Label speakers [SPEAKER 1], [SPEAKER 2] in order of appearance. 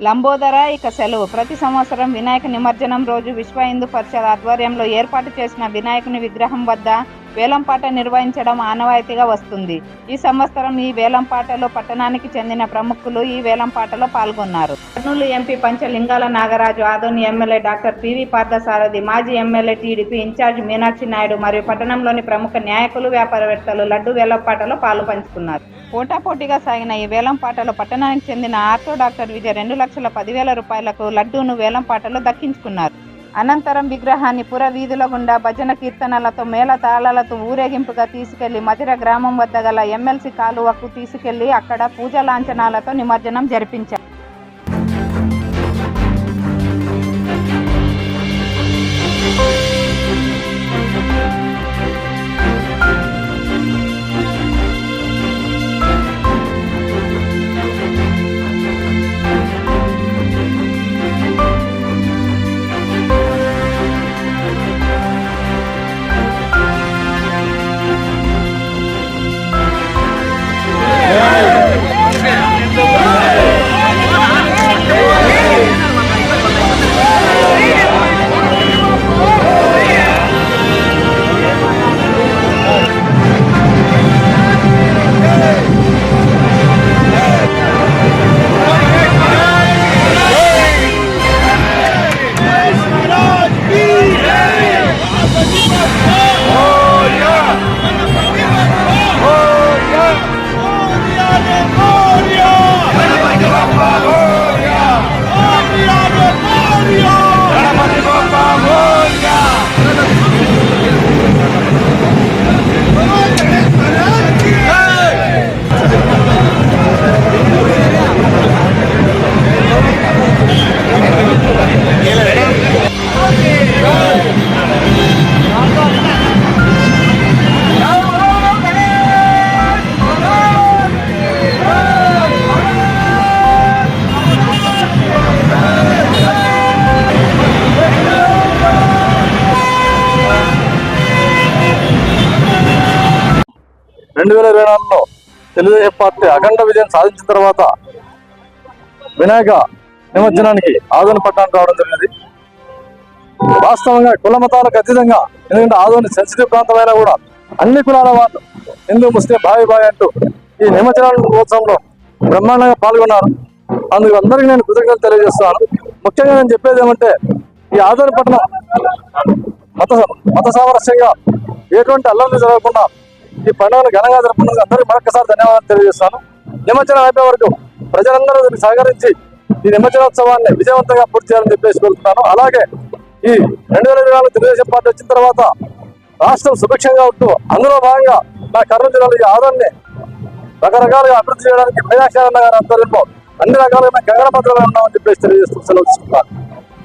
[SPEAKER 1] లంబోదర ఇక సెలవు. ప్రతి సంవత్సరం వినాయక నిమజ్జనం రోజు విశ్వ హిందూ పరిషత్ ఆధ్వర్యంలో ఏర్పాటు చేసిన వినాయకుని విగ్రహం వద్ద వేలంపాట నిర్వహించడం ఆనవాయితీగా వస్తుంది. ఈ సంవత్సరం ఈ వేలంపాటలో పట్టణానికి చెందిన ప్రముఖులు ఈ వేలంపాటలో పాల్గొన్నారు. Kurnool MP Panchalingala Nagaraju, Adoni MLA doctor PV Parthasarathi, మాజీ MLA TDP incharge Meenakshi Naidu మరియు పట్టణంలోని ప్రముఖ నాయకులు, వ్యాపారవేత్తలు లడ్డు వేలంపాటలో పాలు పంచుకున్నారు. పోటాపోటీగా సాగిన ఈ వేలంపాటలో పట్టణానికి చెందిన ఆర్తో డాక్టర్ విజయ్ 2,10,000 రూపాయలకు లడ్డూను వేలంపాటలో దక్కించుకున్నారు. అనంతరం విగ్రహాన్ని పుర వీధుల గుండా భజన కీర్తనలతో మేళతాళాలతో ఊరేగింపుగా తీసుకెళ్లి మధిర గ్రామం వద్ద గల ఎమ్మెల్సీ కాలువకు తీసుకెళ్లి అక్కడ పూజా లాంఛనాలతో నిమజ్జనం జరిపించారు.
[SPEAKER 2] తెలుగుదేశం పార్టీ అఖండ విజయం సాధించిన తర్వాత వినాయక నిమజ్జనానికి ఆదోని పట్టణానికి రావడం జరిగింది. వాస్తవంగా కుల మతాలకు అతీతంగా, ఎందుకంటే ఆదోని సెన్సిటివ్ ప్రాంతమైనా కూడా అన్ని కులాల వాళ్ళు హిందూ ముస్లిం భావి అంటూ ఈ నిమజ్జనోత్సవంలో బ్రహ్మాండంగా పాల్గొన్నారు. అందుకు అందరికీ నేను కృతజ్ఞతలు తెలియజేస్తున్నాను. ముఖ్యంగా నేను చెప్పేది ఏమంటే, ఈ ఆదోని పట్టణం మత సామరస్యంగా ఎటువంటి అల్లర్లు జరగకుండా ఈ పండుగను ఘనంగా జరుపుకున్నందుకు అందరికీ మరొకసారి ధన్యవాదాలు తెలియజేస్తాను. నిమజ్జనం అయిపోయే వరకు ప్రజలందరూ దీనికి సహకరించి ఈ నిమజ్జనోత్సవాన్ని విజయవంతంగా పూర్తి చేయాలని చెప్పేసి కోరుతున్నాను. అలాగే ఈ 2024 తెలుగుదేశం పార్టీ వచ్చిన తర్వాత రాష్ట్రం సుభిక్షంగా ఉంటూ అందులో భాగంగా నా కర్నూలు జిల్లాలో ఈ ఆదోని రకరకాలుగా అభివృద్ధి చేయడానికి మీనాక్షి నాయుడు గారి ఆధ్వర్యంలో అన్ని రకాలుగా గగన భద్రంగా ఉన్నామని చెప్పేసి తెలియజేస్తూ సెలవు తీసుకుంటాను.